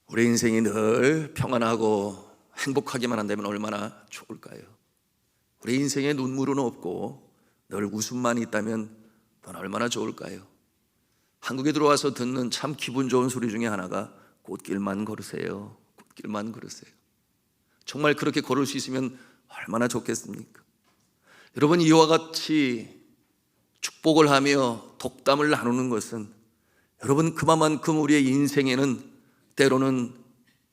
우리 인생이 늘 평안하고 행복하기만 한다면 얼마나 좋을까요? 우리 인생에 눈물은 없고 늘 웃음만 있다면 얼마나 좋을까요? 한국에 들어와서 듣는 참 기분 좋은 소리 중에 하나가 꽃길만 걸으세요. 꽃길만 걸으세요. 정말 그렇게 걸을 수 있으면 얼마나 좋겠습니까? 여러분, 이와 같이 축복을 하며 덕담을 나누는 것은 여러분, 그만큼 우리의 인생에는 때로는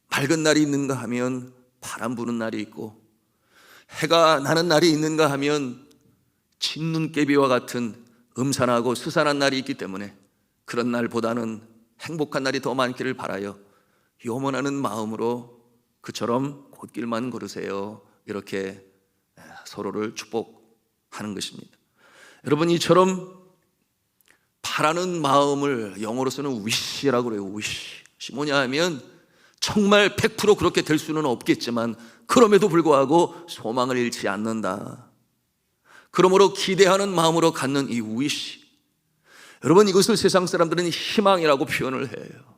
맑은 날이 있는가 하면 바람 부는 날이 있고, 해가 나는 날이 있는가 하면 진눈깨비와 같은 음산하고 스산한 날이 있기 때문에 그런 날보다는 행복한 날이 더 많기를 바라요. 염원하는 마음으로 그처럼 꽃길만 걸으세요. 이렇게 서로를 축복하는 것입니다. 여러분, 이처럼 바라는 마음을 영어로서는 wish라고 그래요. wish. 뭐냐 하면 정말 100% 그렇게 될 수는 없겠지만 그럼에도 불구하고 소망을 잃지 않는다. 그러므로 기대하는 마음으로 갖는 이 wish, 여러분, 이것을 세상 사람들은 희망이라고 표현을 해요.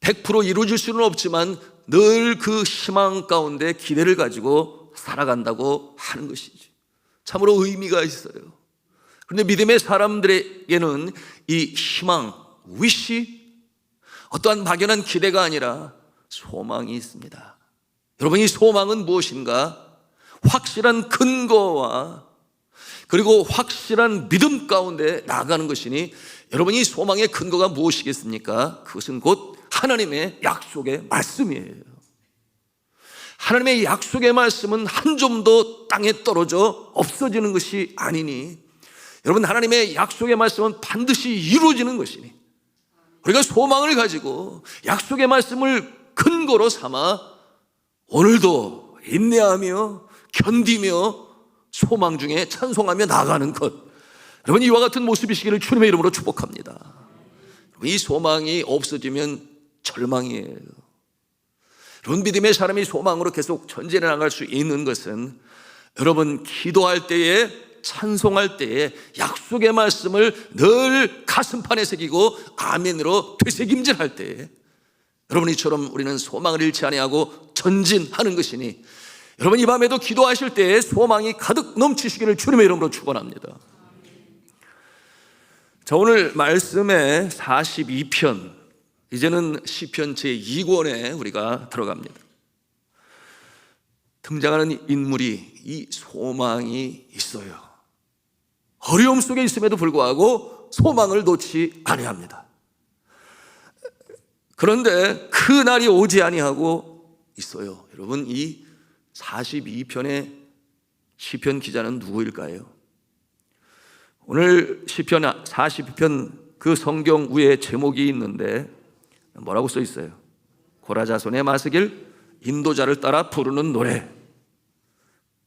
100% 이루어질 수는 없지만 늘 그 희망 가운데 기대를 가지고 살아간다고 하는 것이지. 참으로 의미가 있어요. 그런데 믿음의 사람들에게는 이 희망, wish, 어떠한 막연한 기대가 아니라 소망이 있습니다. 여러분, 이 소망은 무엇인가? 확실한 근거와 그리고 확실한 믿음 가운데 나아가는 것이니, 여러분, 이 소망의 근거가 무엇이겠습니까? 그것은 곧 하나님의 약속의 말씀이에요. 하나님의 약속의 말씀은 한 점도 땅에 떨어져 없어지는 것이 아니니, 여러분, 하나님의 약속의 말씀은 반드시 이루어지는 것이니 우리가 소망을 가지고 약속의 말씀을 근거로 삼아 오늘도 인내하며 견디며 소망 중에 찬송하며 나아가는 것, 여러분, 이와 같은 모습이시기를 주님의 이름으로 축복합니다. 이 소망이 없어지면 절망이에요. 여러분, 믿음의 사람이 소망으로 계속 전진해 나갈 수 있는 것은 여러분, 기도할 때에, 찬송할 때에 약속의 말씀을 늘 가슴판에 새기고 아멘으로 되새김질할 때에 여러분, 이처럼 우리는 소망을 잃지 아니하고 전진하는 것이니, 여러분, 이 밤에도 기도하실 때에 소망이 가득 넘치시기를 주님의 이름으로 축원합니다. 자, 오늘 말씀의 42편, 이제는 시편 제2권에 우리가 들어갑니다. 등장하는 인물이 이 소망이 있어요. 어려움 속에 있음에도 불구하고 소망을 놓지 아니합니다. 그런데 그 날이 오지 아니하고 있어요. 여러분, 이 42편의 시편 기자는 누구일까요? 오늘 시편 42편 그 성경 위에 제목이 있는데 뭐라고 써 있어요? 고라 자손의 마스길, 인도자를 따라 부르는 노래.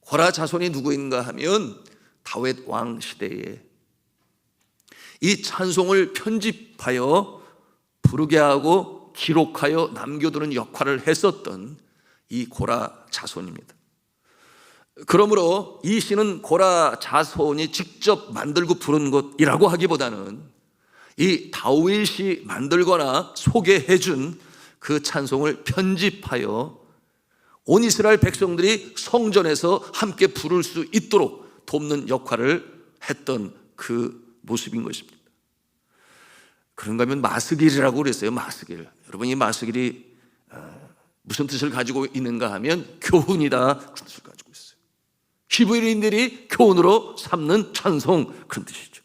고라 자손이 누구인가 하면 다윗 왕 시대에 이 찬송을 편집하여 부르게 하고 기록하여 남겨두는 역할을 했었던 이 고라 자손입니다. 그러므로 이 시는 고라 자손이 직접 만들고 부른 것이라고 하기보다는 이 다윗이 만들거나 소개해준 그 찬송을 편집하여 온 이스라엘 백성들이 성전에서 함께 부를 수 있도록 돕는 역할을 했던 그 모습인 것입니다. 그런가 하면 마스길이라고 그랬어요. 마스길. 여러분, 이 마스길이 무슨 뜻을 가지고 있는가 하면 교훈이다, 그런 뜻을 가지고 있어요. 히브리인들이 교훈으로 삼는 찬송, 그런 뜻이죠.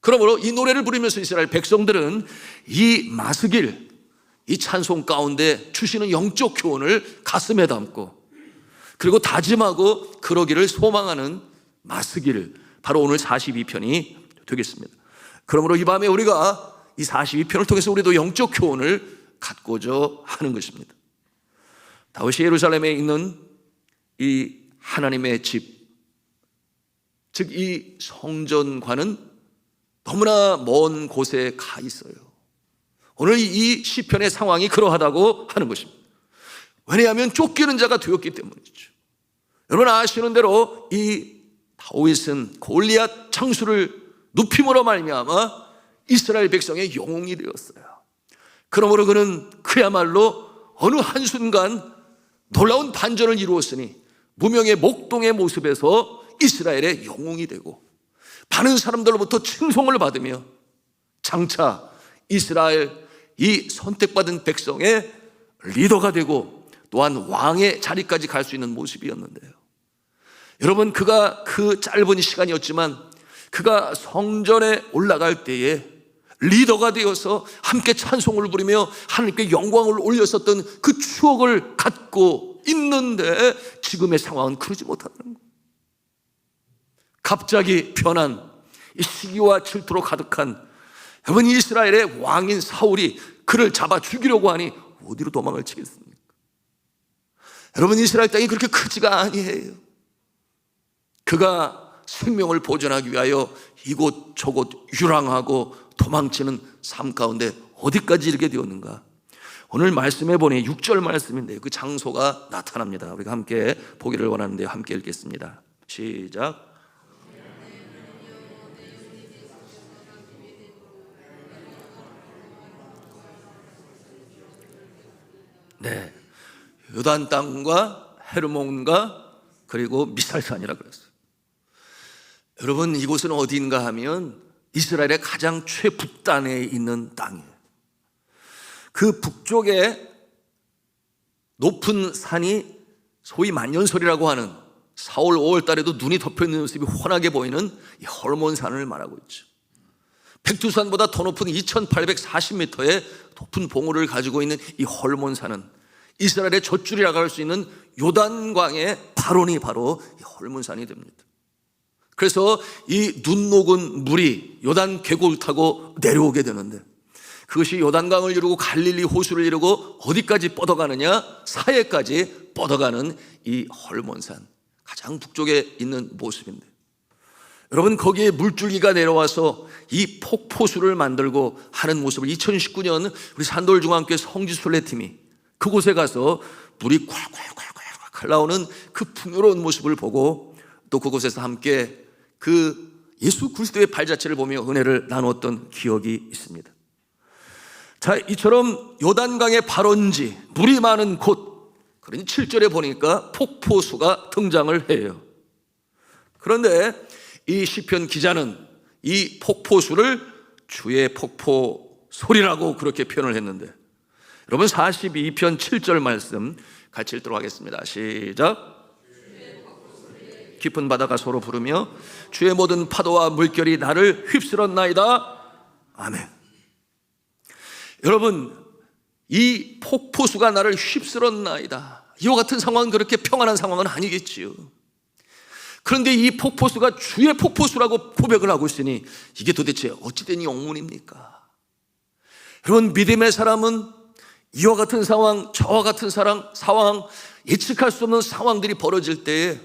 그러므로 이 노래를 부르면서 이스라엘 백성들은 이 마스길, 이 찬송 가운데 주시는 영적 교훈을 가슴에 담고 그리고 다짐하고 그러기를 소망하는 마스길, 바로 오늘 42편이 되겠습니다. 그러므로 이 밤에 우리가 이 42편을 통해서 우리도 영적 교훈을 갖고자 하는 것입니다. 다윗이 예루살렘에 있는 이 하나님의 집, 즉 이 성전과는 너무나 먼 곳에 가 있어요. 오늘 이 시편의 상황이 그러하다고 하는 것입니다. 왜냐하면 쫓기는 자가 되었기 때문이죠. 여러분 아시는 대로 이 다윗은 골리앗 장수를 눕힘으로 말미암아 이스라엘 백성의 영웅이 되었어요. 그러므로 그는 그야말로 어느 한순간 놀라운 반전을 이루었으니 무명의 목동의 모습에서 이스라엘의 영웅이 되고 많은 사람들로부터 칭송을 받으며 장차 이스라엘 이 선택받은 백성의 리더가 되고 또한 왕의 자리까지 갈 수 있는 모습이었는데요. 여러분, 그가 그 짧은 시간이었지만 그가 성전에 올라갈 때에 리더가 되어서 함께 찬송을 부르며 하나님께 영광을 올렸었던 그 추억을 갖고 있는데 지금의 상황은 그러지 못하는 거예요. 갑자기 변한 이 시기와 질투로 가득한 여러분, 이스라엘의 왕인 사울이 그를 잡아 죽이려고 하니 어디로 도망을 치겠습니까? 여러분, 이스라엘 땅이 그렇게 크지가 아니에요. 그가 생명을 보존하기 위하여 이곳 저곳 유랑하고 도망치는 삶 가운데 어디까지 이르게 되었는가? 오늘 말씀해 보니 6절 말씀인데 그 장소가 나타납니다. 우리가 함께 보기를 원하는데 함께 읽겠습니다. 시작. 네, 요단 땅과 헤르몬과 그리고 미살산이라 그랬어요. 여러분, 이곳은 어디인가 하면 이스라엘의 가장 최북단에 있는 땅이에요. 그 북쪽에 높은 산이 소위 만년설이라고 하는 4월, 5월 달에도 눈이 덮여있는 모습이 환하게 보이는 이 헐몬산을 말하고 있죠. 백두산보다 더 높은 2840m의 높은 봉우를 가지고 있는 이 헐몬산은 이스라엘의 젖줄이라고 할 수 있는 요단강의 발원이 바로 이 헐몬산이 됩니다. 그래서 이 눈 녹은 물이 요단 계곡을 타고 내려오게 되는데 그것이 요단강을 이루고 갈릴리 호수를 이루고 어디까지 뻗어가느냐? 사해까지 뻗어가는 이 헐몬산, 가장 북쪽에 있는 모습인데, 여러분, 거기에 물줄기가 내려와서 이 폭포수를 만들고 하는 모습을 2019년 우리 산돌중앙교회 성지순례팀이 그곳에 가서 물이 콸콸콸콸 나오는 그 풍요로운 모습을 보고 또 그곳에서 함께 그 예수 그리스도의 발자취를 보며 은혜를 나누었던 기억이 있습니다. 자, 이처럼 요단강의 발원지, 물이 많은 곳, 그러니 7절에 보니까 폭포수가 등장을 해요. 그런데 이 시편 기자는 이 폭포수를 주의 폭포 소리라고 그렇게 표현을 했는데, 여러분 42편 7절 말씀 같이 읽도록 하겠습니다. 시작. 깊은 바다가 서로 부르며 주의 모든 파도와 물결이 나를 휩쓸었나이다. 아멘. 여러분, 이 폭포수가 나를 휩쓸었나이다. 이와 같은 상황은 그렇게 평안한 상황은 아니겠지요. 그런데 이 폭포수가 주의 폭포수라고 고백을 하고 있으니 이게 도대체 어찌된 영문입니까? 여러분, 믿음의 사람은 이와 같은 상황, 저와 같은 상황, 예측할 수 없는 상황들이 벌어질 때에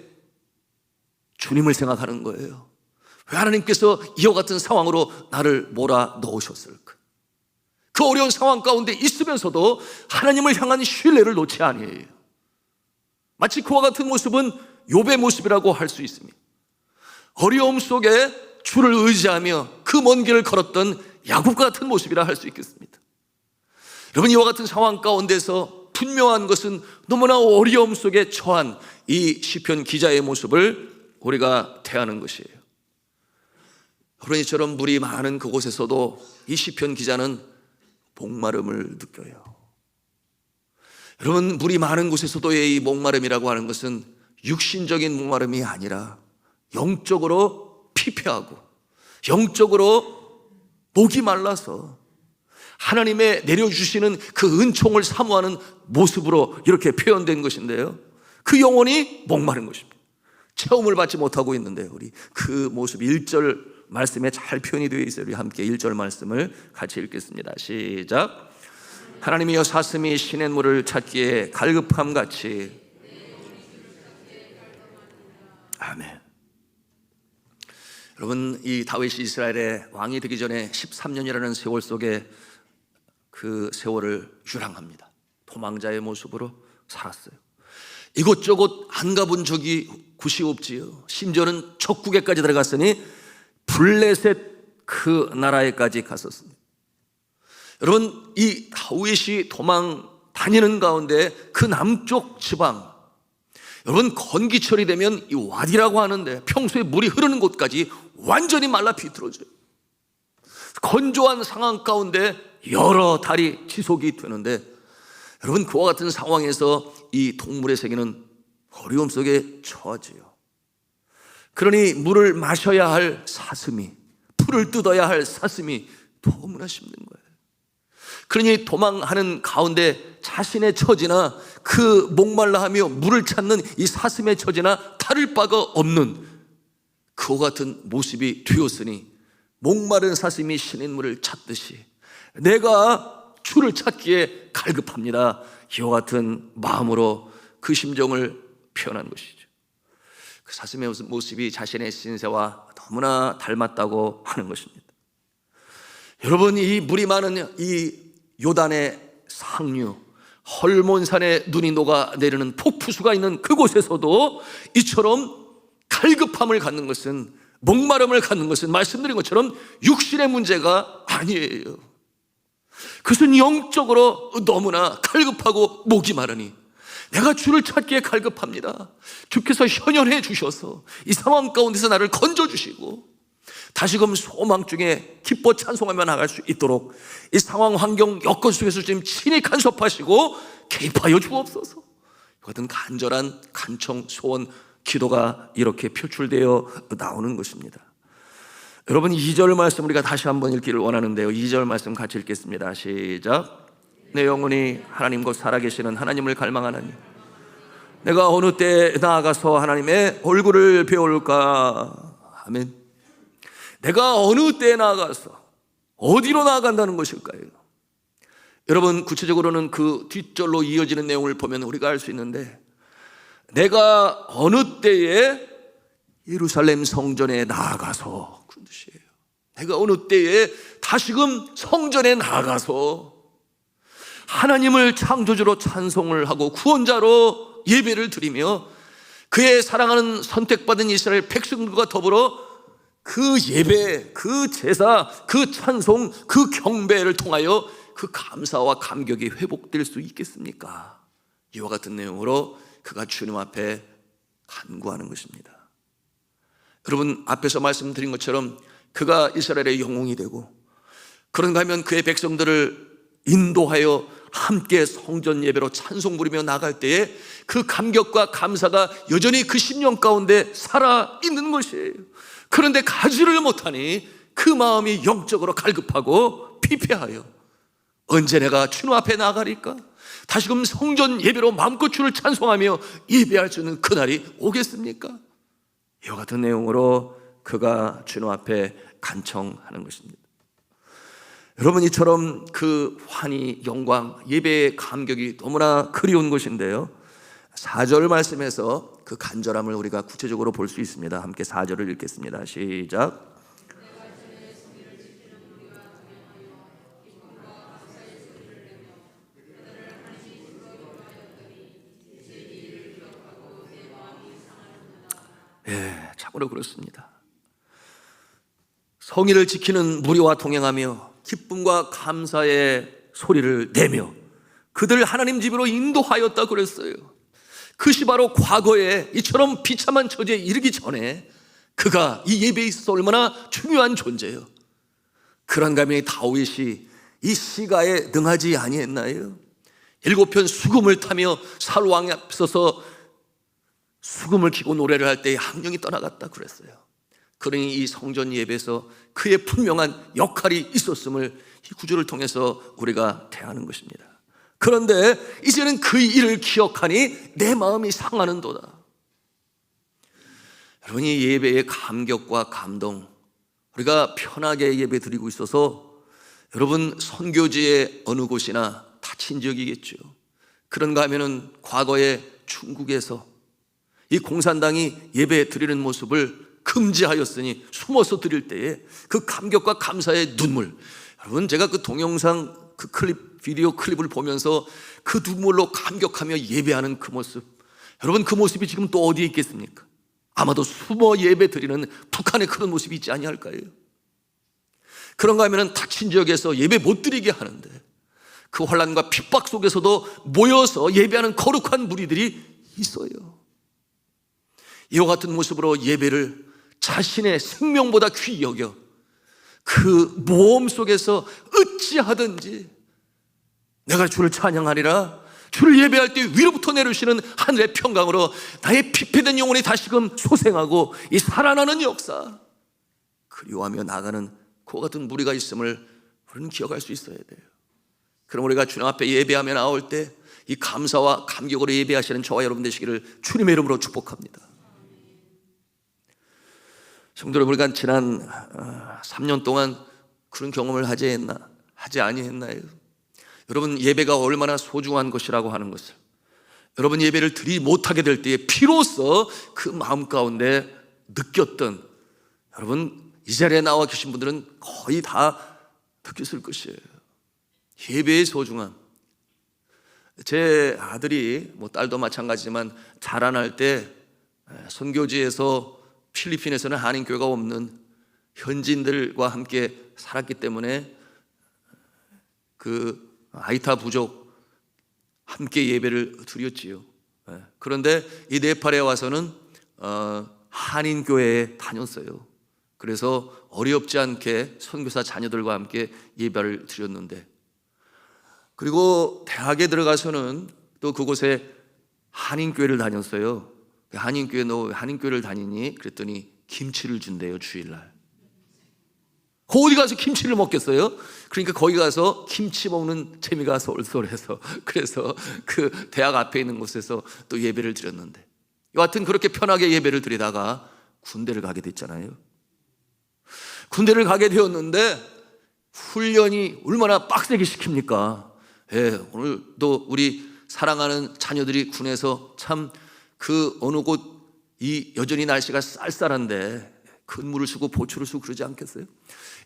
주님을 생각하는 거예요. 왜 하나님께서 이와 같은 상황으로 나를 몰아 넣으셨을까? 그 어려운 상황 가운데 있으면서도 하나님을 향한 신뢰를 놓지 아니해요. 마치 그와 같은 모습은 욥의 모습이라고 할 수 있습니다. 어려움 속에 주를 의지하며 그 먼 길을 걸었던 야곱과 같은 모습이라 할 수 있겠습니다. 여러분, 이와 같은 상황 가운데서 분명한 것은 너무나 어려움 속에 처한 이 시편 기자의 모습을 우리가 대하는 것이에요. 그러니처럼 물이 많은 그곳에서도 이 시편 기자는 목마름을 느껴요. 여러분, 물이 많은 곳에서도의 이 목마름이라고 하는 것은 육신적인 목마름이 아니라 영적으로 피폐하고 영적으로 목이 말라서 하나님의 내려주시는 그 은총을 사모하는 모습으로 이렇게 표현된 것인데요, 그 영혼이 목마른 것입니다. 체험을 받지 못하고 있는데 우리 그 모습 1절 말씀에 잘 표현이 되어 있어요. 우리 함께 1절 말씀을 같이 읽겠습니다. 시작. 하나님이여 사슴이 시냇물을 찾기에 갈급함같이. 아멘. 여러분, 이 다윗이 이스라엘의 왕이 되기 전에 13년이라는 세월 속에 그 세월을 유랑합니다. 도망자의 모습으로 살았어요. 이곳저곳 안 가본 적이 곳이 없지요. 심지어는 적국에까지 들어갔으니 블레셋 그 나라에까지 갔었습니다. 여러분, 이 다윗이 도망 다니는 가운데 그 남쪽 지방, 여러분 건기철이 되면 이 와디라고 하는데 평소에 물이 흐르는 곳까지 완전히 말라 비틀어져요. 건조한 상황 가운데 여러 달이 지속이 되는데, 여러분 그와 같은 상황에서 이 동물의 세계는 어려움 속에 처하지요. 그러니 물을 마셔야 할 사슴이, 풀을 뜯어야 할 사슴이 너무나 힘든 거예요. 그러니 도망하는 가운데 자신의 처지나 그 목말라하며 물을 찾는 이 사슴의 처지나 다를 바가 없는 그와 같은 모습이 되었으니, 목마른 사슴이 신인물을 찾듯이 내가 주를 찾기에 갈급합니다, 이와 같은 마음으로 그 심정을 표현한 것이죠. 그 사슴의 모습이 자신의 신세와 너무나 닮았다고 하는 것입니다. 여러분, 이 물이 많은 이 요단의 상류 헐몬산에 눈이 녹아내리는 폭푸수가 있는 그곳에서도 이처럼 갈급함을 갖는 것은, 목마름을 갖는 것은 말씀드린 것처럼 육신의 문제가 아니에요. 그것은 영적으로 너무나 갈급하고 목이 마르니 내가 주를 찾기에 갈급합니다. 주께서 현현해 주셔서 이 상황 가운데서 나를 건져주시고 다시금 소망 중에 기뻐 찬송하며 나갈 수 있도록 이 상황 환경 여건 속에서 지금 친히 간섭하시고 개입하여 주옵소서. 이 같은 간절한 간청 소원 기도가 이렇게 표출되어 나오는 것입니다. 여러분, 2절 말씀 우리가 다시 한번 읽기를 원하는데요, 2절 말씀 같이 읽겠습니다. 시작. 내 영혼이 하나님 곧 살아계시는 하나님을 갈망하나니 내가 어느 때 나아가서 하나님의 얼굴을 배울까. 아멘. 내가 어느 때 나아가서 어디로 나아간다는 것일까요? 여러분, 구체적으로는 그 뒷절로 이어지는 내용을 보면 우리가 알 수 있는데, 내가 어느 때에 예루살렘 성전에 나아가서, 그런 뜻이에요. 내가 어느 때에 다시금 성전에 나아가서 하나님을 창조주로 찬송을 하고 구원자로 예배를 드리며 그의 사랑하는 선택받은 이스라엘 백성들과 더불어 그 예배, 그 제사, 그 찬송, 그 경배를 통하여 그 감사와 감격이 회복될 수 있겠습니까? 이와 같은 내용으로 그가 주님 앞에 간구하는 것입니다. 여러분, 앞에서 말씀드린 것처럼 그가 이스라엘의 영웅이 되고, 그런가 하면 그의 백성들을 인도하여 함께 성전 예배로 찬송 부리며 나갈 때에 그 감격과 감사가 여전히 그 심령 가운데 살아있는 것이에요. 그런데 가지를 못하니 그 마음이 영적으로 갈급하고 피폐하여 언제 내가 주님 앞에 나가리까? 다시금 성전 예배로 마음껏 주를 찬송하며 예배할 수 있는 그날이 오겠습니까? 이와 같은 내용으로 그가 주님 앞에 간청하는 것입니다. 여러분, 이처럼 그 환희, 영광, 예배의 감격이 너무나 그리운 것인데요, 4절 말씀에서 그 간절함을 우리가 구체적으로 볼 수 있습니다. 함께 4절을 읽겠습니다. 시작. 참으로 그렇습니다. 성의를 지키는 무리와 동행하며 기쁨과 감사의 소리를 내며 그들 하나님 집으로 인도하였다 그랬어요. 그것이 바로 과거에 이처럼 비참한 처지에 이르기 전에 그가 이 예배에 있어서 얼마나 중요한 존재예요. 그런가 하면 다윗이 이 시가에 능하지 아니했나요? 7편 수금을 타며 사울왕 앞서서 수금을 키고 노래를 할 때 항령이 떠나갔다 그랬어요. 그러니 이 성전 예배에서 그의 분명한 역할이 있었음을 이 구절을 통해서 우리가 대하는 것입니다. 그런데 이제는 그 일을 기억하니 내 마음이 상하는도다. 여러분, 이 예배의 감격과 감동, 우리가 편하게 예배 드리고 있어서 여러분 선교지의 어느 곳이나 다친 적이겠죠. 그런가 하면은 과거에 중국에서 이 공산당이 예배 드리는 모습을 금지하였으니 숨어서 드릴 때에 그 감격과 감사의 눈물, 여러분 제가 그 동영상 비디오 클립을 보면서 그 눈물로 감격하며 예배하는 그 모습, 여러분, 그 모습이 지금 또 어디에 있겠습니까? 아마도 숨어 예배 드리는 북한의 그런 모습이 있지 아니할까요? 그런가 하면 닫힌 지역에서 예배 못 드리게 하는데 그 혼란과 핍박 속에서도 모여서 예배하는 거룩한 무리들이 있어요. 이와 같은 모습으로 예배를 자신의 생명보다 귀히 여겨 그 모험 속에서 어찌하든지 내가 주를 찬양하리라, 주를 예배할 때 위로부터 내려오시는 하늘의 평강으로 나의 피폐된 영혼이 다시금 소생하고 이 살아나는 역사, 그리워하며 나가는 그와 같은 무리가 있음을 우리는 기억할 수 있어야 돼요. 그럼 우리가 주님 앞에 예배하며 나올 때 이 감사와 감격으로 예배하시는 저와 여러분 되시기를 주님의 이름으로 축복합니다. 성도 여러분, 우리가 지난 3년 동안 그런 경험을 하지 아니했나요? 여러분, 예배가 얼마나 소중한 것이라고 하는 것을 여러분 예배를 드리지 못하게 될 때에 비로소 그 마음 가운데 느꼈던, 여러분 이 자리에 나와 계신 분들은 거의 다 느꼈을 것이에요. 예배의 소중함. 제 아들이, 딸도 마찬가지지만 자라날 때 선교지에서 필리핀에서는 한인교회가 없는 현지인들과 함께 살았기 때문에 그 아이타 부족 함께 예배를 드렸지요. 그런데 이 네팔에 와서는 한인교회에 다녔어요. 그래서 어렵지 않게 선교사 자녀들과 함께 예배를 드렸는데, 그리고 대학에 들어가서는 또 그곳에 한인교회를 다녔어요. 한인교회, 너 한인교회를 다니니? 그랬더니 김치를 준대요, 주일날. 어디 가서 김치를 먹겠어요? 그러니까 거기 가서 김치 먹는 재미가 솔솔해서, 그래서 그 대학 앞에 있는 곳에서 또 예배를 드렸는데, 여하튼 그렇게 편하게 예배를 드리다가 군대를 가게 됐잖아요. 군대를 가게 되었는데 훈련이 얼마나 빡세게 시킵니까? 오늘도 우리 사랑하는 자녀들이 군에서 참 그 어느 곳 이 여전히 날씨가 쌀쌀한데 근무를 쓰고 보초를 쓰고 그러지 않겠어요?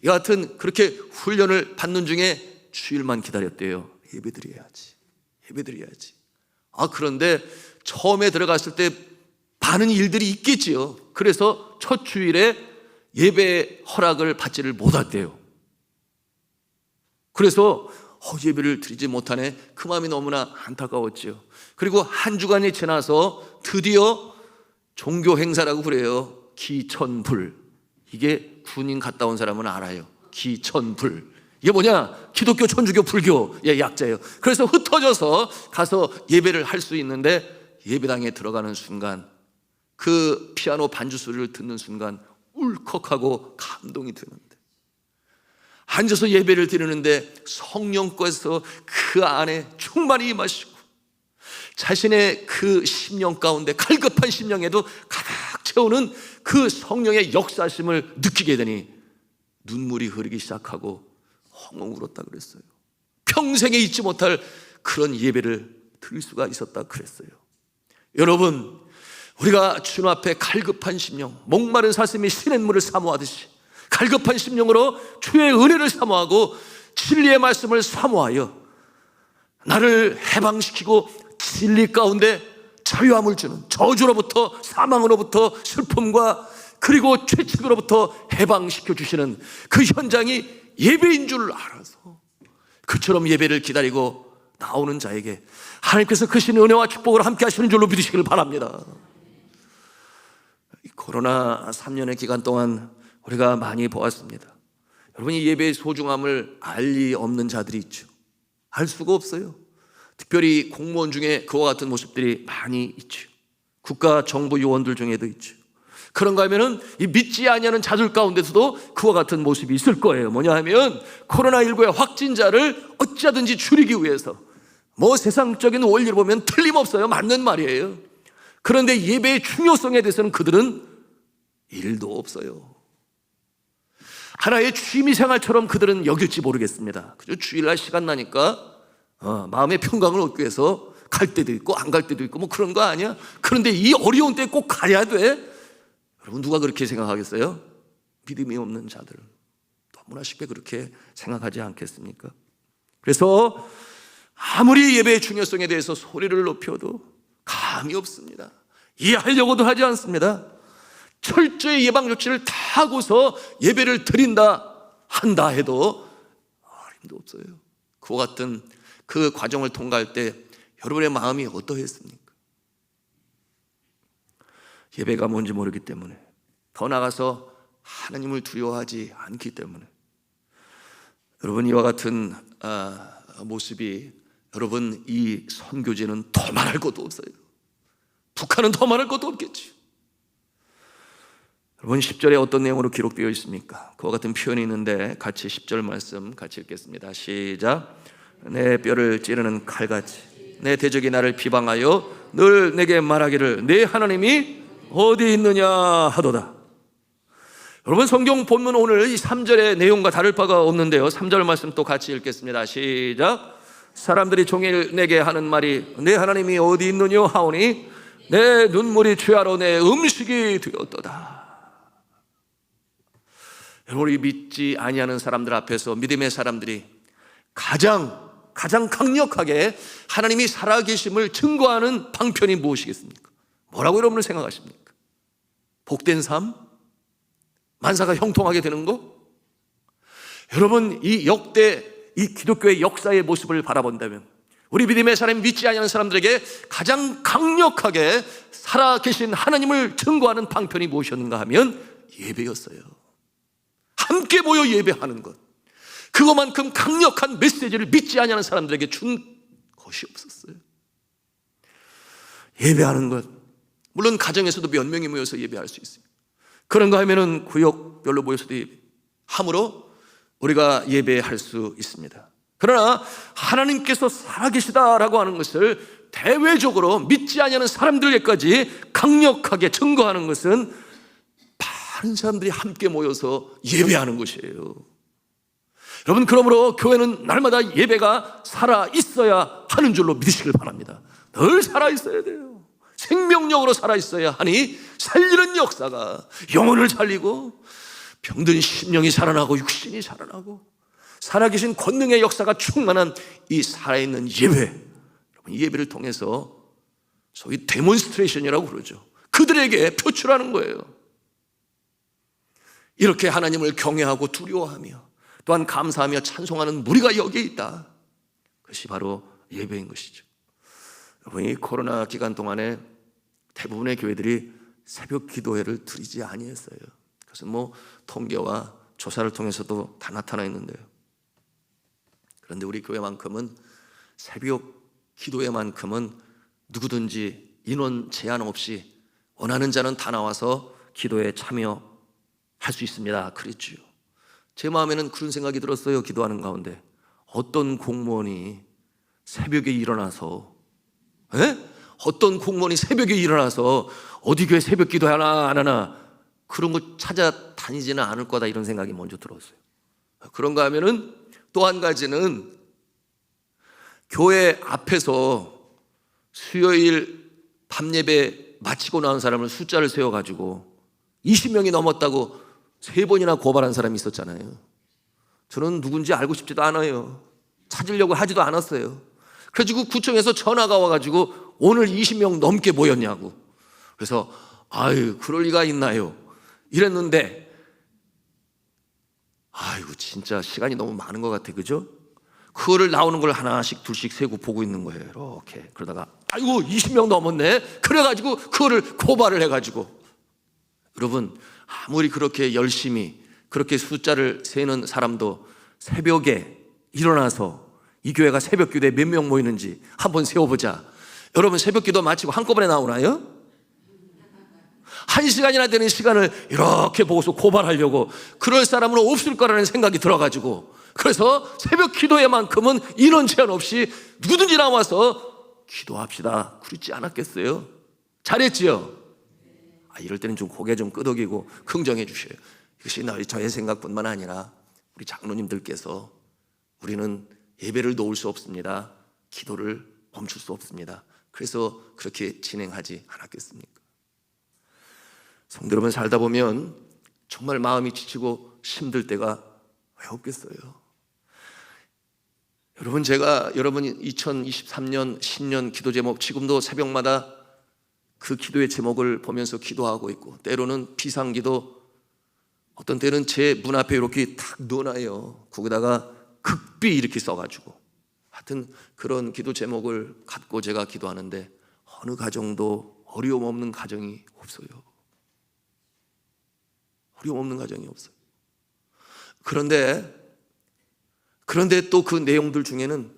여하튼 그렇게 훈련을 받는 중에 주일만 기다렸대요. 예배드려야지. 그런데 처음에 들어갔을 때 많은 일들이 있겠지요. 그래서 첫 주일에 예배 허락을 받지를 못했대요. 그래서 예배를 드리지 못하네, 그 마음이 너무나 안타까웠죠. 그리고 한 주간이 지나서 드디어 종교 행사라고 그래요. 기천불. 이게 군인 갔다 온 사람은 알아요. 기천불. 이게 뭐냐? 기독교, 천주교, 불교의 약자예요. 그래서 흩어져서 가서 예배를 할 수 있는데, 예배당에 들어가는 순간 그 피아노 반주 소리를 듣는 순간 울컥하고 감동이 드는데, 앉아서 예배를 드리는데 성령께서 그 안에 충만히 임하시고 자신의 그 심령 가운데, 갈급한 심령에도 가득 채우는 그 성령의 역사심을 느끼게 되니 눈물이 흐르기 시작하고 엉엉 울었다 그랬어요. 평생에 잊지 못할 그런 예배를 드릴 수가 있었다 그랬어요. 여러분, 우리가 주님 앞에 갈급한 심령, 목마른 사슴이 시냇물을 사모하듯이 갈급한 심령으로 주의 은혜를 사모하고 진리의 말씀을 사모하여 나를 해방시키고 진리 가운데 자유함을 주는, 저주로부터, 사망으로부터, 슬픔과 그리고 죄책으로부터 해방시켜 주시는 그 현장이 예배인 줄 알아서 그처럼 예배를 기다리고 나오는 자에게 하나님께서 크신 은혜와 축복을 함께 하시는 줄로 믿으시길 바랍니다. 코로나 3년의 기간 동안 우리가 많이 보았습니다. 여러분, 이 예배의 소중함을 알 리 없는 자들이 있죠. 알 수가 없어요. 특별히 공무원 중에 그와 같은 모습들이 많이 있죠. 국가 정부 요원들 중에도 있죠. 그런가 하면은 이 믿지 아니하는 자들 가운데서도 그와 같은 모습이 있을 거예요. 뭐냐 하면 코로나19의 확진자를 어찌하든지 줄이기 위해서, 세상적인 원리를 보면 틀림없어요. 맞는 말이에요. 그런데 예배의 중요성에 대해서는 그들은 일도 없어요. 하나의 취미생활처럼 그들은 여길지 모르겠습니다. 그저 주일날 시간 나니까 마음의 평강을 얻기 위해서 갈 때도 있고 안 갈 때도 있고 그런 거 아니야? 그런데 이 어려운 때에 꼭 가야 돼? 여러분, 누가 그렇게 생각하겠어요? 믿음이 없는 자들은 너무나 쉽게 그렇게 생각하지 않겠습니까? 그래서 아무리 예배의 중요성에 대해서 소리를 높여도 마음이 없습니다. 이해하려고도 하지 않습니다. 철저히 예방 조치를 다 하고서 예배를 한다 해도 힘도 없어요. 그와 같은 그 과정을 통과할 때 여러분의 마음이 어떠했습니까? 예배가 뭔지 모르기 때문에, 더 나아가서 하나님을 두려워하지 않기 때문에, 여러분 이와 같은 모습이, 여러분 이 선교제는 더 말할 것도 없어요. 북한은 더 말할 것도 없겠죠. 여러분 10절에 어떤 내용으로 기록되어 있습니까? 그와 같은 표현이 있는데 같이 10절 말씀 같이 읽겠습니다. 시작. 내 뼈를 찌르는 칼같이 내 대적이 나를 비방하여 늘 내게 말하기를 내 하나님이 어디 있느냐 하도다. 여러분 성경 본문 오늘 이 3절의 내용과 다를 바가 없는데요, 3절 말씀 또 같이 읽겠습니다. 시작. 사람들이 종일 내게 하는 말이 내 하나님이 어디 있느냐 하오니 내 눈물이 죄하러 내 음식이 되었도다. 여러분, 우리 믿지 아니하는 사람들 앞에서 믿음의 사람들이 가장 강력하게 하나님이 살아계심을 증거하는 방편이 무엇이겠습니까? 뭐라고 여러분은 생각하십니까? 복된 삶? 만사가 형통하게 되는 거? 여러분, 이 기독교의 역사의 모습을 바라본다면 우리 믿음의 사람이 믿지 아니하는 사람들에게 가장 강력하게 살아계신 하나님을 증거하는 방편이 무엇이었는가 하면 예배였어요. 함께 모여 예배하는 것, 그것만큼 강력한 메시지를 믿지 아니하는 사람들에게 준 것이 없었어요. 예배하는 것, 물론 가정에서도 몇 명이 모여서 예배할 수 있어요. 그런가 하면은 구역별로 모여서도 함으로 우리가 예배할 수 있습니다. 그러나 하나님께서 살아계시다라고 하는 것을 대외적으로 믿지 아니하는 사람들에게까지 강력하게 증거하는 것은 많은 사람들이 함께 모여서 예배하는 것이에요. 여러분, 그러므로 교회는 날마다 예배가 살아있어야 하는 줄로 믿으시길 바랍니다. 늘 살아있어야 돼요. 생명력으로 살아있어야 하니 살리는 역사가 영혼을 살리고 병든 심령이 살아나고 육신이 살아나고 살아계신 권능의 역사가 충만한 이 살아있는 예배, 여러분 이 예배를 통해서 소위 데몬스트레이션이라고 그러죠. 그들에게 표출하는 거예요. 이렇게 하나님을 경외하고 두려워하며 또한 감사하며 찬송하는 무리가 여기에 있다. 그것이 바로 예배인 것이죠. 여러분, 이 코로나 기간 동안에 대부분의 교회들이 새벽 기도회를 드리지 아니했어요. 그것은 통계와 조사를 통해서도 다 나타나 있는데요. 그런데 우리 교회만큼은 새벽 기도회만큼은 누구든지 인원 제한 없이 원하는 자는 다 나와서 기도에 참여할 수 있습니다. 그랬죠. 제 마음에는 그런 생각이 들었어요. 기도하는 가운데 어떤 공무원이 새벽에 일어나서 어떤 공무원이 새벽에 일어나서 어디 교회 새벽 기도 하나 안 하나 그런 거 찾아다니지는 않을 거다, 이런 생각이 먼저 들었어요. 그런가 하면은 또 한 가지는 교회 앞에서 수요일 밤 예배 마치고 나온 사람을 숫자를 세워가지고 20명이 넘었다고 3번이나 고발한 사람이 있었잖아요. 저는 누군지 알고 싶지도 않아요. 찾으려고 하지도 않았어요. 그래가지고 구청에서 전화가 와가지고 오늘 20명 넘게 모였냐고. 그래서 그럴 리가 있나요? 이랬는데 진짜 시간이 너무 많은 것 같아, 그죠? 그거를 나오는 걸 하나씩 둘씩 세고 보고 있는 거예요. 이렇게. 그러다가 20명 넘었네. 그래가지고 그거를 고발을 해가지고. 여러분, 아무리 그렇게 열심히 그렇게 숫자를 세는 사람도 새벽에 일어나서 이 교회가 새벽 기도에 몇 명 모이는지 한번 세워보자. 여러분, 새벽 기도 마치고 한꺼번에 나오나요? 1시간이나 되는 시간을 이렇게 보고서 고발하려고, 그럴 사람은 없을 거라는 생각이 들어가지고, 그래서 새벽 기도회만큼은 인원 제한 없이 누구든지 나와서 기도합시다 그러지 않았겠어요? 잘했지요? 이럴 때는 좀 고개 좀 끄덕이고 긍정해 주셔요. 이것이 저의 생각뿐만 아니라 우리 장로님들께서 우리는 예배를 놓을 수 없습니다, 기도를 멈출 수 없습니다, 그래서 그렇게 진행하지 않았겠습니까? 성도 여러분, 살다 보면 정말 마음이 지치고 힘들 때가 왜 없겠어요? 여러분, 제가 여러분이 2023년 신년 기도 제목 지금도 새벽마다 그 기도의 제목을 보면서 기도하고 있고, 때로는 비상기도, 어떤 때는 제 문 앞에 이렇게 탁 넣어놔요. 거기다가 극비 이렇게 써가지고. 하여튼 그런 기도 제목을 갖고 제가 기도하는데 어느 가정도 어려움 없는 가정이 없어요. 어려움 없는 가정이 없어요. 그런데 또 그 내용들 중에는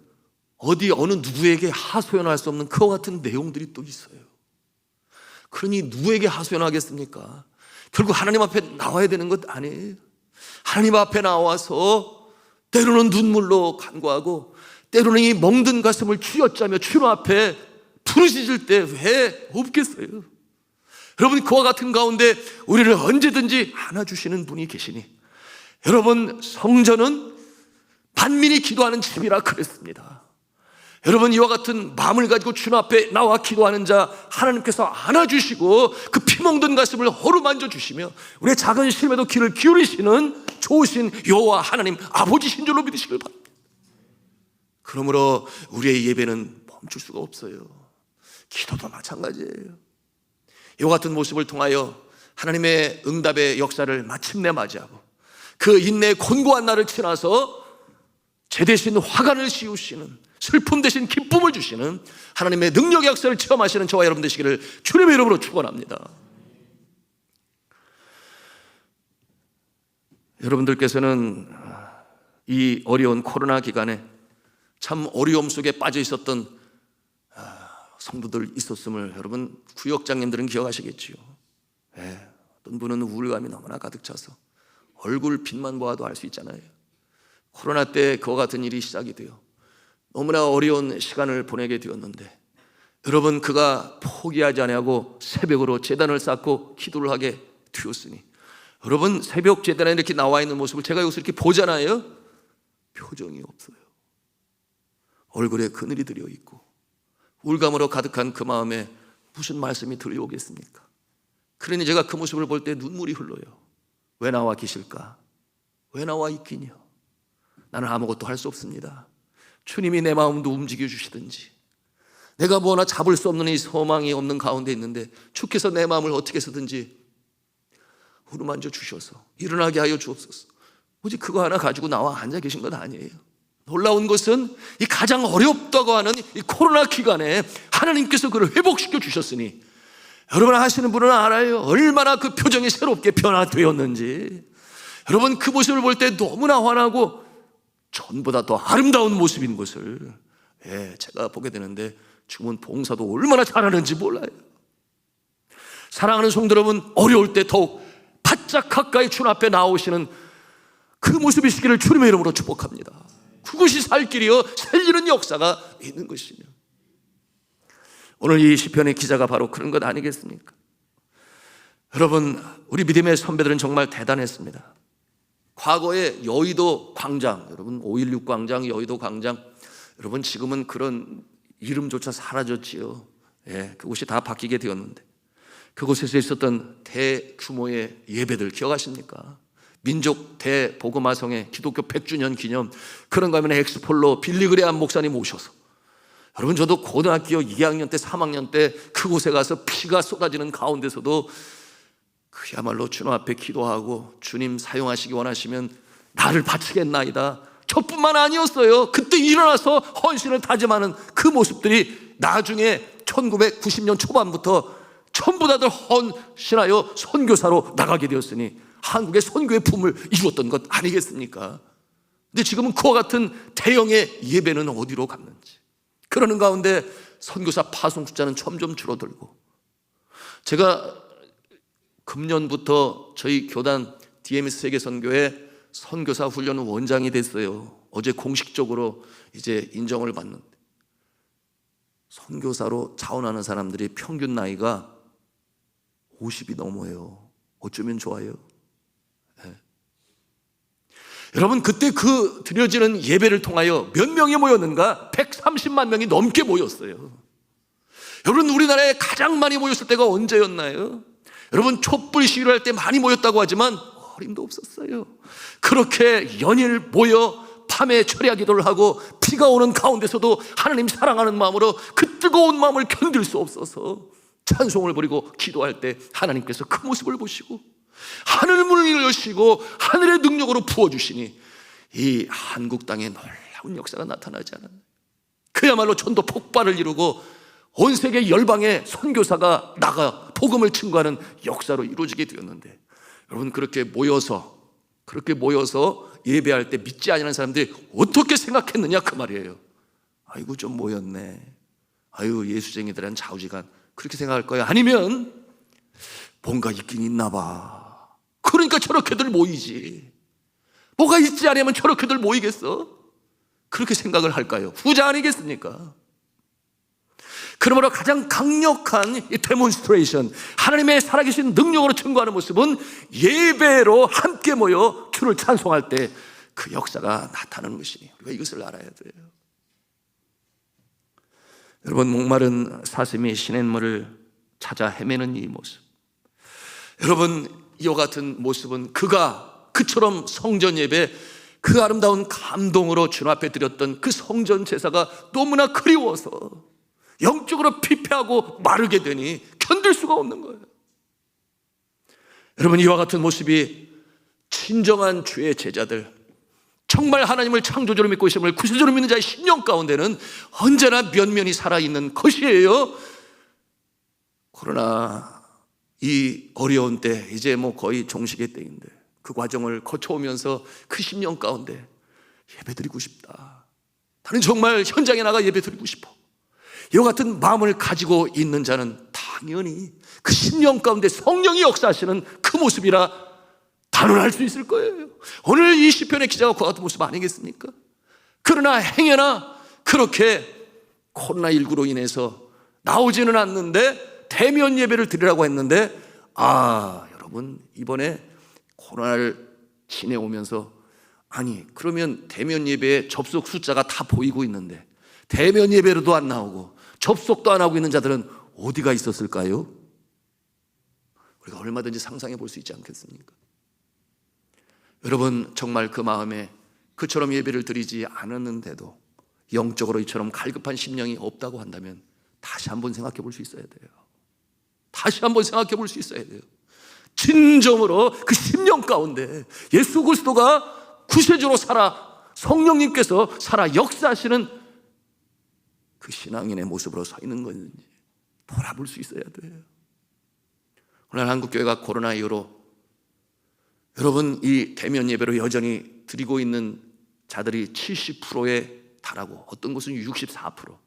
어느 누구에게 하소연할 수 없는 그와 같은 내용들이 또 있어요. 그러니 누구에게 하소연하겠습니까? 결국 하나님 앞에 나와야 되는 것 아니에요. 하나님 앞에 나와서 때로는 눈물로 간구하고, 때로는 이 멍든 가슴을 쥐어짜며 주님 앞에 부르짖을 때 왜 없겠어요? 여러분, 그와 같은 가운데 우리를 언제든지 안아주시는 분이 계시니, 여러분, 성전은 만민이 기도하는 집이라 그랬습니다. 여러분, 이와 같은 마음을 가지고 주님 앞에 나와 기도하는 자 하나님께서 안아주시고 그 피멍든 가슴을 어루만져 주시며 우리의 작은 심에도 귀를 기울이시는 좋으신 여호와 하나님 아버지신 줄로 믿으시길 바랍니다. 그러므로 우리의 예배는 멈출 수가 없어요. 기도도 마찬가지예요. 이와 같은 모습을 통하여 하나님의 응답의 역사를 마침내 맞이하고 그 인내의 곤고한 날을 지나서 죄 대신 화관을 씌우시는, 슬픔 대신 기쁨을 주시는 하나님의 능력의 역사를 체험하시는 저와 여러분 되시기를 주님의 이름으로 축원합니다. 여러분들께서는 이 어려운 코로나 기간에 참 어려움 속에 빠져 있었던 성도들 있었음을 여러분 구역장님들은 기억하시겠지요. 어떤 분은 우울감이 너무나 가득 차서 얼굴 빛만 보아도 알 수 있잖아요. 코로나 때 그와 같은 일이 시작이 돼요. 너무나 어려운 시간을 보내게 되었는데, 여러분, 그가 포기하지 아니하고 새벽으로 제단을 쌓고 기도를 하게 되었으니, 여러분, 새벽 제단에 이렇게 나와 있는 모습을 제가 여기서 이렇게 보잖아요. 표정이 없어요. 얼굴에 그늘이 들여 있고 우울감으로 가득한 그 마음에 무슨 말씀이 들려오겠습니까? 그러니 제가 그 모습을 볼 때 눈물이 흘러요. 왜 나와 계실까? 왜 나와 있기냐? 나는 아무것도 할 수 없습니다. 주님이 내 마음도 움직여 주시든지, 내가 뭐나 잡을 수 없는 이 소망이 없는 가운데 있는데 주께서 내 마음을 어떻게 해서든지 어루만져 주셔서 일어나게 하여 주옵소서. 오직 그거 하나 가지고 나와 앉아 계신 것 아니에요. 놀라운 것은 이 가장 어렵다고 하는 이 코로나 기간에 하나님께서 그를 회복시켜 주셨으니, 여러분 하시는 분은 알아요. 얼마나 그 표정이 새롭게 변화되었는지. 여러분, 그 모습을 볼 때 너무나 환하고 전보다 더 아름다운 모습인 것을 제가 보게 되는데, 주문 봉사도 얼마나 잘하는지 몰라요. 사랑하는 성도 여러분, 어려울 때 더욱 바짝 가까이 주님 앞에 나오시는 그 모습이시기를 주님의 이름으로 축복합니다. 그것이 살 길이요 살리는 역사가 있는 것이며, 오늘 이 시편의 기자가 바로 그런 것 아니겠습니까? 여러분, 우리 믿음의 선배들은 정말 대단했습니다. 과거에 여의도 광장, 여러분 5.16 광장, 여의도 광장, 여러분 지금은 그런 이름조차 사라졌지요. 그곳이 다 바뀌게 되었는데, 그곳에서 있었던 대규모의 예배들 기억하십니까? 민족 대복음화성회 기독교 100주년 기념, 그런가 하면 엑스폴로 빌리그레암 목사님 오셔서, 여러분 저도 고등학교 2학년 때 3학년 때 그곳에 가서 피가 쏟아지는 가운데서도 그야말로 주님 앞에 기도하고, 주님 사용하시기 원하시면 나를 바치겠나이다. 저뿐만 아니었어요. 그때 일어나서 헌신을 다짐하는 그 모습들이 나중에 1990년 초반부터 전부 다들 헌신하여 선교사로 나가게 되었으니 한국의 선교의 붐을 이루었던 것 아니겠습니까? 근데 지금은 그와 같은 대형의 예배는 어디로 갔는지, 그러는 가운데 선교사 파송 숫자는 점점 줄어들고, 제가 금년부터 저희 교단 DMS 세계선교회 선교사 훈련 원장이 됐어요. 어제 공식적으로 이제 인정을 받는데, 선교사로 자원하는 사람들이 평균 나이가 50이 넘어요. 어쩌면 좋아요. 여러분, 그때 그 드려지는 예배를 통하여 몇 명이 모였는가? 130만 명이 넘게 모였어요. 여러분, 우리나라에 가장 많이 모였을 때가 언제였나요? 여러분, 촛불 시위를 할 때 많이 모였다고 하지만 어림도 없었어요. 그렇게 연일 모여 밤에 철야 기도를 하고 비가 오는 가운데서도 하나님 사랑하는 마음으로 그 뜨거운 마음을 견딜 수 없어서 찬송을 부리고 기도할 때 하나님께서 그 모습을 보시고 하늘 문을 여시고 하늘의 능력으로 부어주시니 이 한국 땅에 놀라운 역사가 나타나지 않았나요? 그야말로 전도 폭발을 이루고 온 세계 열방의 선교사가 나가 복음을 증거하는 역사로 이루어지게 되었는데, 여러분 그렇게 모여서 예배할 때 믿지 않는 사람들이 어떻게 생각했느냐 그 말이에요. 아이고 좀 모였네, 아유 예수쟁이들은 좌우지간, 그렇게 생각할 거야? 아니면 뭔가 있긴 있나 봐, 그러니까 저렇게들 모이지, 뭐가 있지 않으면 저렇게들 모이겠어? 그렇게 생각을 할까요? 후자 아니겠습니까? 그러므로 가장 강력한 이 데몬스트레이션, 하나님의 살아계신 능력으로 증거하는 모습은 예배로 함께 모여 주를 찬송할 때 그 역사가 나타나는 것이니 우리가 이것을 알아야 돼요. 여러분, 목마른 사슴이 시냇물을 찾아 헤매는 이 모습, 여러분 이와 같은 모습은 그처럼 성전 예배, 그 아름다운 감동으로 주님 앞에 드렸던 그 성전 제사가 너무나 그리워서 영적으로 피폐하고 마르게 되니 견딜 수가 없는 거예요. 여러분, 이와 같은 모습이 진정한 주의 제자들, 정말 하나님을 창조주로 믿고 있음을 구세주로 믿는 자의 심령 가운데는 언제나 면면이 살아있는 것이에요. 그러나 이 어려운 때, 이제 거의 종식의 때인데 그 과정을 거쳐오면서 그 심령 가운데 예배드리고 싶다, 나는 정말 현장에 나가 예배드리고 싶어, 이와 같은 마음을 가지고 있는 자는 당연히 그 심령 가운데 성령이 역사하시는 그 모습이라 단언할 수 있을 거예요. 오늘 이 시편의 기자가 그와 같은 모습 아니겠습니까? 그러나 행여나 그렇게 코로나19로 인해서 나오지는 않는데 대면 예배를 드리라고 했는데, 여러분 이번에 코로나를 지내오면서, 아니 그러면 대면 예배에 접속 숫자가 다 보이고 있는데 대면 예배로도 안 나오고 접속도 안 하고 있는 자들은 어디가 있었을까요? 우리가 얼마든지 상상해 볼 수 있지 않겠습니까? 여러분, 정말 그 마음에 그처럼 예배를 드리지 않았는데도 영적으로 이처럼 갈급한 심령이 없다고 한다면 다시 한번 생각해 볼 수 있어야 돼요. 다시 한번 생각해 볼 수 있어야 돼요. 진정으로 그 심령 가운데 예수 그리스도가 구세주로 살아, 성령님께서 살아 역사하시는 그 신앙인의 모습으로 서 있는 건지 돌아볼 수 있어야 돼요. 오늘 한국교회가 코로나 이후로, 여러분 이 대면 예배로 여전히 드리고 있는 자들이 70%에 달하고 어떤 곳은 64%,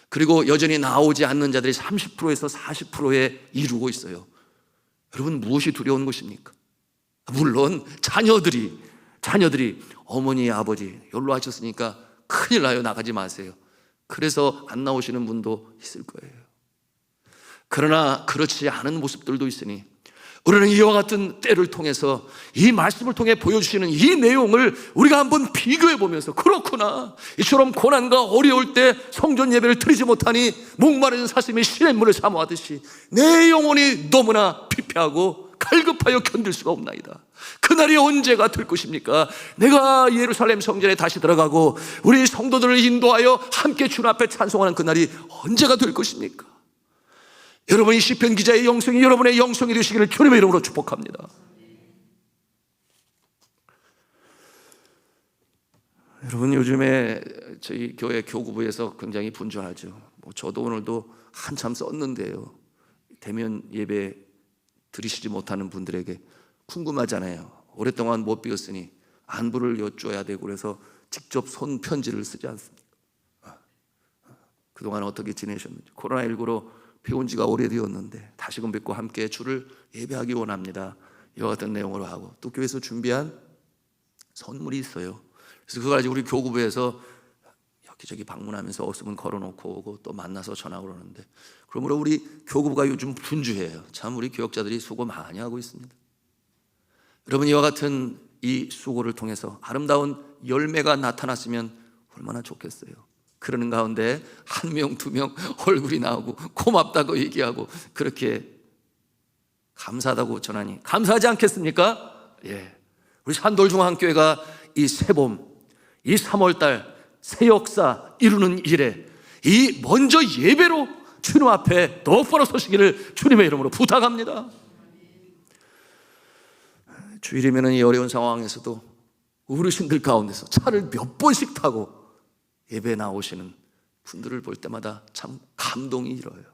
그리고 여전히 나오지 않는 자들이 30%에서 40%에 이루고 있어요. 여러분 무엇이 두려운 것입니까? 물론 자녀들이 어머니 아버지 연로하셨으니까 큰일 나요, 나가지 마세요, 그래서 안 나오시는 분도 있을 거예요. 그러나 그렇지 않은 모습들도 있으니 우리는 이와 같은 때를 통해서 이 말씀을 통해 보여주시는 이 내용을 우리가 한번 비교해 보면서, 그렇구나, 이처럼 고난과 어려울 때 성전 예배를 드리지 못하니 목마른 사슴이 시냇물을 사모하듯이 내 영혼이 너무나 피폐하고 갈급하여 견딜 수가 없나이다. 그날이 언제가 될 것입니까? 내가 예루살렘 성전에 다시 들어가고 우리 성도들을 인도하여 함께 주님 앞에 찬송하는 그날이 언제가 될 것입니까? 여러분, 이 시편 기자의 영성이 여러분의 영성이 되시기를 주님의 이름으로 축복합니다. 여러분, 요즘에 저희 교회 교구부에서 굉장히 분주하죠. 저도 오늘도 한참 썼는데요, 대면 예배 드리시지 못하는 분들에게 궁금하잖아요. 오랫동안 못 비웠으니 안부를 여쭈어야 되고, 그래서 직접 손 편지를 쓰지 않습니까? 그동안 어떻게 지내셨는지, 코로나19로 배운 지가 오래되었는데 다시금 뵙고 함께 주를 예배하기 원합니다, 이와 같은 내용으로 하고, 또 교회에서 준비한 선물이 있어요. 그래서 그걸 가지고 우리 교구부에서 여기저기 방문하면서 없으면 걸어놓고 오고 또 만나서 전하고 그러는데, 그러므로 우리 교구부가 요즘 분주해요. 참 우리 교역자들이 수고 많이 하고 있습니다. 여러분, 이와 같은 이 수고를 통해서 아름다운 열매가 나타났으면 얼마나 좋겠어요. 그러는 가운데 한 명, 두 명 얼굴이 나오고 고맙다고 얘기하고 그렇게 감사하다고 전하니 감사하지 않겠습니까? 예. 우리 산돌중앙교회가 이 새봄, 이 3월달 새 역사 이루는 일에 이 먼저 예배로 주님 앞에 똑바로 서시기를 주님의 이름으로 부탁합니다. 주일이면 이 어려운 상황에서도 어르신들 가운데서 차를 몇 번씩 타고 예배에 나오시는 분들을 볼 때마다 참 감동이 일어요.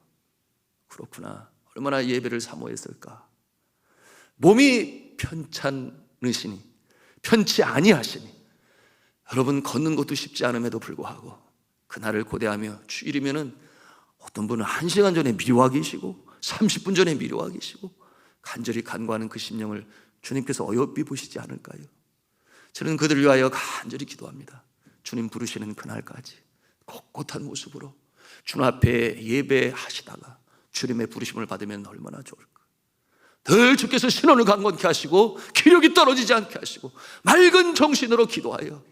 그렇구나, 얼마나 예배를 사모했을까. 몸이 편찮으시니, 편치 아니하시니, 여러분 걷는 것도 쉽지 않음에도 불구하고 그날을 고대하며 주일이면은 어떤 분은 1시간 전에 미루어 계시고 30분 전에 미루어 계시고 간절히 간구하는 그 심령을 주님께서 어여삐 보시지 않을까요? 저는 그들을 위하여 간절히 기도합니다. 주님 부르시는 그날까지 꼿꼿한 모습으로 주님 앞에 예배하시다가 주님의 부르심을 받으면 얼마나 좋을까. 늘 주께서 신원을 강건케 하시고 기력이 떨어지지 않게 하시고 맑은 정신으로 기도하여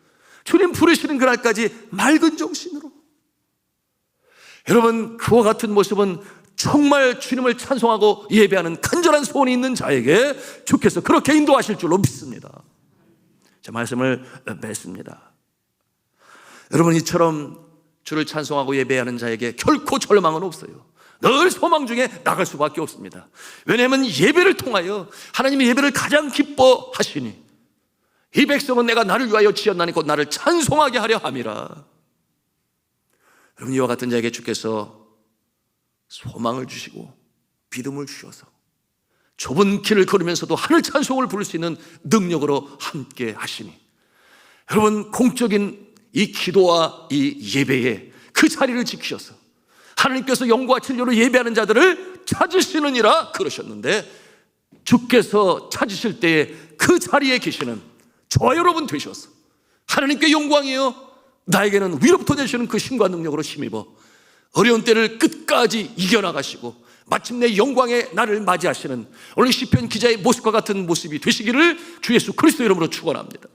주님 부르시는 그날까지 맑은 정신으로. 여러분, 그와 같은 모습은 정말 주님을 찬송하고 예배하는 간절한 소원이 있는 자에게 주께서 그렇게 인도하실 줄로 믿습니다. 제 말씀을 맺습니다. 여러분, 이처럼 주를 찬송하고 예배하는 자에게 결코 절망은 없어요. 늘 소망 중에 나갈 수밖에 없습니다. 왜냐하면 예배를 통하여 하나님의 예배를 가장 기뻐하시니 이 백성은 내가 나를 위하여 지었나니 곧 나를 찬송하게 하려 함이라. 여러분, 이와 같은 자에게 주께서 소망을 주시고 믿음을 주셔서 좁은 길을 걸으면서도 하늘 찬송을 부를 수 있는 능력으로 함께 하시니, 여러분, 공적인 이 기도와 이 예배에 그 자리를 지키셔서 하나님께서 영과 진리로 예배하는 자들을 찾으시느니라 그러셨는데, 주께서 찾으실 때에 그 자리에 계시는 저와 여러분 되셔서 하나님께 영광이요 나에게는 위로부터 되시는 그 힘과 능력으로 힘입어 어려운 때를 끝까지 이겨나가시고 마침내 영광의 날을 맞이하시는 오늘 시편 기자의 모습과 같은 모습이 되시기를 주 예수 그리스도 이름으로 축원합니다.